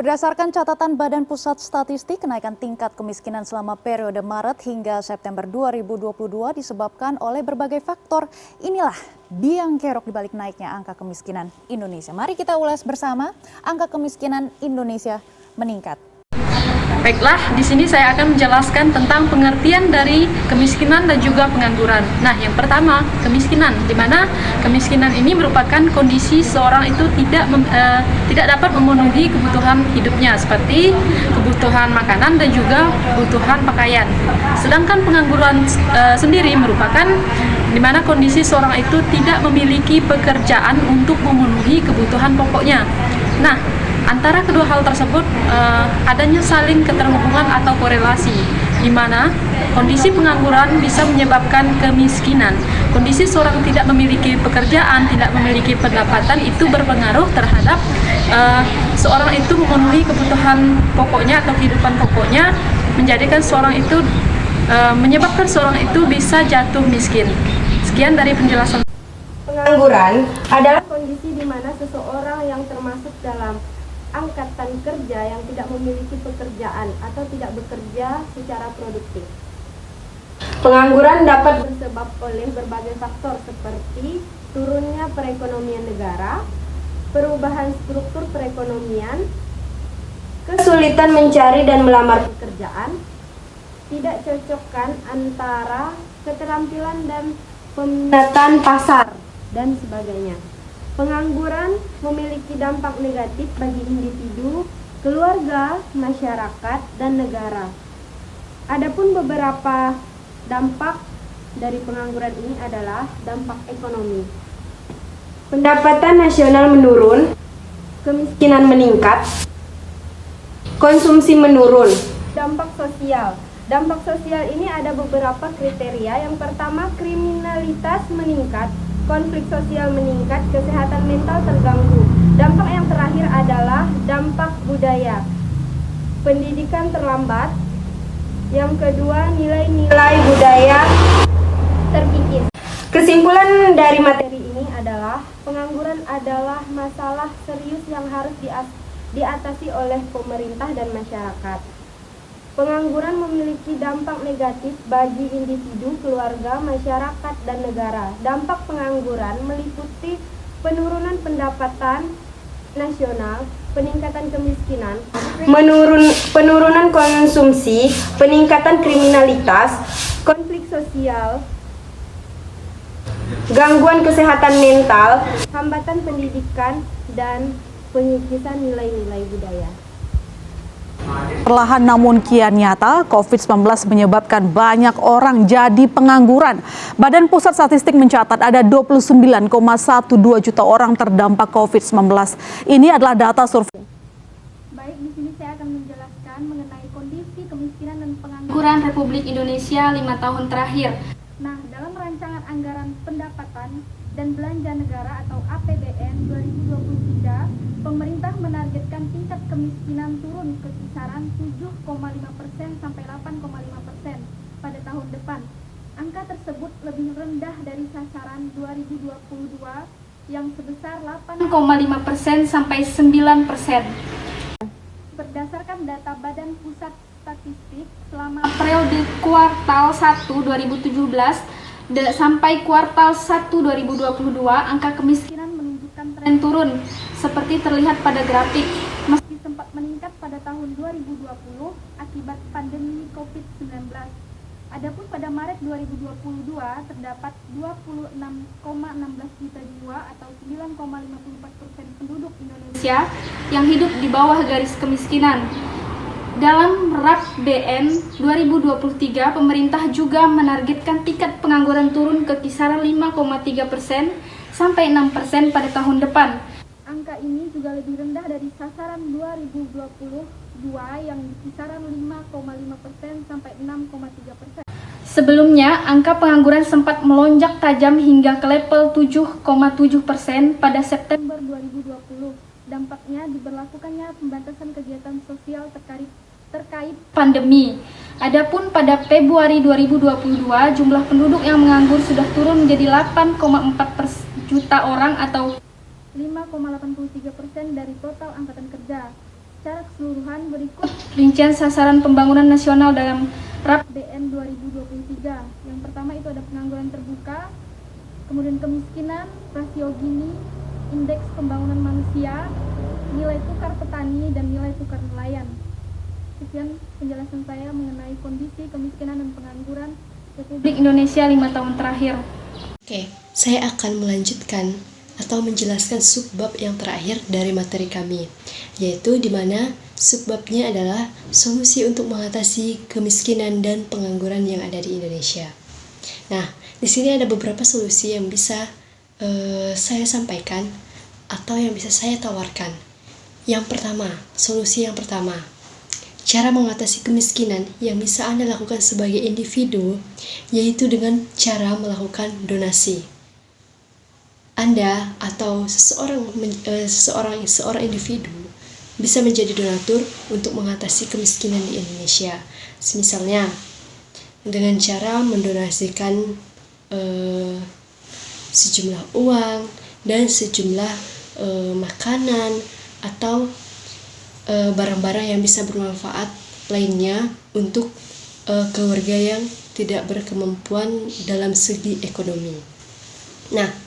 Berdasarkan catatan Badan Pusat Statistik, kenaikan tingkat kemiskinan selama periode Maret hingga September 2022 disebabkan oleh berbagai faktor. Inilah biang kerok dibalik naiknya angka kemiskinan Indonesia. Mari kita ulas bersama, angka kemiskinan Indonesia meningkat. Baiklah, di sini saya akan menjelaskan tentang pengertian dari kemiskinan dan juga pengangguran. Nah, yang pertama, kemiskinan, di mana kemiskinan ini merupakan kondisi seorang itu tidak dapat memenuhi kebutuhan hidupnya, seperti kebutuhan makanan dan juga kebutuhan pakaian. Sedangkan pengangguran sendiri merupakan di mana kondisi seorang itu tidak memiliki pekerjaan untuk memenuhi kebutuhan pokoknya. Nah, antara kedua hal tersebut adanya saling keterhubungan atau korelasi, di mana kondisi pengangguran bisa menyebabkan kemiskinan. Kondisi seorang tidak memiliki pekerjaan, tidak memiliki pendapatan itu berpengaruh terhadap seorang itu memenuhi kebutuhan pokoknya atau kehidupan pokoknya, menjadikan seorang itu menyebabkan seorang itu bisa jatuh miskin. Sekian dari penjelasan. Pengangguran adalah kondisi di mana seseorang yang termasuk dalam angkatan kerja yang tidak memiliki pekerjaan atau tidak bekerja secara produktif. Pengangguran dapat disebabkan oleh berbagai faktor seperti turunnya perekonomian negara, perubahan struktur perekonomian, kesulitan mencari dan melamar pekerjaan, tidak cocokan antara keterampilan dan peminatan pasar, dan sebagainya. Pengangguran memiliki dampak negatif bagi individu, keluarga, masyarakat, dan negara. Adapun beberapa dampak dari pengangguran ini adalah dampak ekonomi. Pendapatan nasional menurun, kemiskinan meningkat, konsumsi menurun. Dampak sosial. Dampak sosial ini ada beberapa kriteria. Yang pertama, kriminalitas meningkat, konflik sosial meningkat, kesehatan mental terganggu. Dampak yang terakhir adalah dampak budaya. Pendidikan terlambat. Yang kedua, nilai-nilai budaya terkikis. Kesimpulan dari materi ini adalah pengangguran adalah masalah serius yang harus diatasi oleh pemerintah dan masyarakat. Pengangguran memiliki dampak negatif bagi individu, keluarga, masyarakat, dan negara. Dampak pengangguran meliputi penurunan pendapatan nasional, peningkatan kemiskinan, penurunan konsumsi, peningkatan kriminalitas, konflik sosial, gangguan kesehatan mental, hambatan pendidikan, dan pengikisan nilai-nilai budaya. Perlahan namun kian nyata, COVID-19 menyebabkan banyak orang jadi pengangguran. Badan Pusat Statistik mencatat ada 29,12 juta orang terdampak COVID-19. Ini adalah data survei. Baik, di sini saya akan menjelaskan mengenai kondisi kemiskinan dan pengangguran Republik Indonesia 5 tahun terakhir. Nah, dalam rancangan anggaran pendapatan dan belanja negara atau APBN 2023, pemerintah menargetkan tingkat kemiskinan turun ke kisaran 7,5% sampai 8,5% pada tahun depan. Angka tersebut lebih rendah dari sasaran 2022 yang sebesar 8,5% sampai 9%. Berdasarkan data Badan Pusat Statistik, selama periode kuartal 1 2017 sampai kuartal 1 2022, angka kemiskinan menunjukkan tren turun seperti terlihat pada grafik, meski sempat meningkat pada tahun 2020 akibat pandemi COVID-19. Adapun pada Maret 2022 terdapat 26,16 juta jiwa atau 9,54% penduduk Indonesia yang hidup di bawah garis kemiskinan. Dalam RAPBN 2023, pemerintah juga menargetkan tingkat pengangguran turun ke kisaran 5,3% sampai 6% pada tahun depan. Angka ini juga lebih rendah dari sasaran 2022 yang di kisaran 5,5% sampai 6,3%. Sebelumnya, angka pengangguran sempat melonjak tajam hingga ke level 7,7% pada September 2020. Dampaknya diberlakukannya pembatasan kegiatan sosial terkait pandemi. Adapun pada Februari 2022, jumlah penduduk yang menganggur sudah turun menjadi 8,4 juta orang atau 5,83% dari total angkatan kerja. Secara keseluruhan berikut rincian sasaran pembangunan nasional dalam RAPBN 2023. Yang pertama itu ada pengangguran terbuka, kemudian kemiskinan, rasio Gini, indeks pembangunan manusia, nilai tukar petani, dan nilai tukar nelayan. Sekian penjelasan saya mengenai kondisi kemiskinan dan pengangguran Republik Indonesia 5 tahun terakhir. Oke, saya akan melanjutkan atau menjelaskan subbab yang terakhir dari materi kami, yaitu di mana subbabnya adalah solusi untuk mengatasi kemiskinan dan pengangguran yang ada di Indonesia. Nah, di sini ada beberapa solusi yang bisa saya sampaikan atau yang bisa saya tawarkan. Yang pertama, solusi yang pertama, cara mengatasi kemiskinan yang bisa Anda lakukan sebagai individu, yaitu dengan cara melakukan donasi. Anda atau seorang individu bisa menjadi donatur untuk mengatasi kemiskinan di Indonesia. Misalnya dengan cara mendonasikan sejumlah uang dan sejumlah makanan atau barang-barang yang bisa bermanfaat lainnya untuk keluarga yang tidak berkemampuan dalam segi ekonomi. Nah,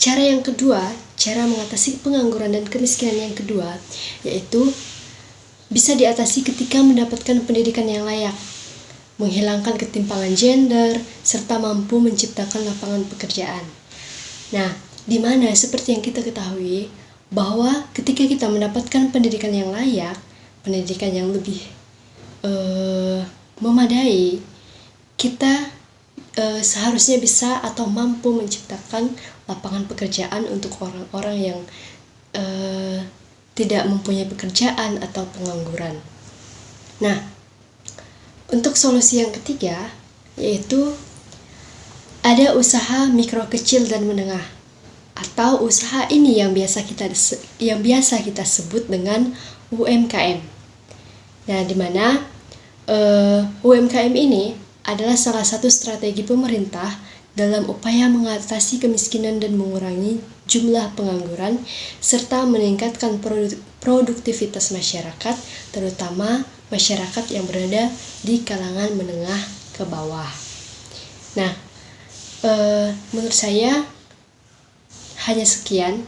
cara yang kedua, cara mengatasi pengangguran dan kemiskinan yang kedua, yaitu bisa diatasi ketika mendapatkan pendidikan yang layak, menghilangkan ketimpangan gender, serta mampu menciptakan lapangan pekerjaan. Nah, di mana seperti yang kita ketahui, bahwa ketika kita mendapatkan pendidikan yang layak, pendidikan yang lebih memadai, kita seharusnya bisa atau mampu menciptakan lapangan pekerjaan untuk orang-orang yang tidak mempunyai pekerjaan atau pengangguran. Nah, untuk solusi yang ketiga, yaitu ada usaha mikro kecil dan menengah, atau usaha ini yang biasa kita sebut dengan UMKM. Nah, di mana UMKM ini adalah salah satu strategi pemerintah dalam upaya mengatasi kemiskinan dan mengurangi jumlah pengangguran, serta meningkatkan produktivitas masyarakat, terutama masyarakat yang berada di kalangan menengah ke bawah. Nah, menurut saya hanya sekian.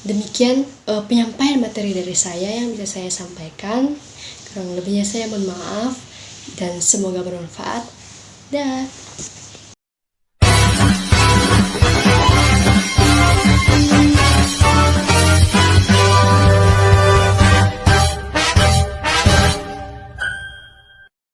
Demikian penyampaian materi dari saya yang bisa saya sampaikan. Kurang lebihnya saya mohon maaf dan semoga bermanfaat. Dah.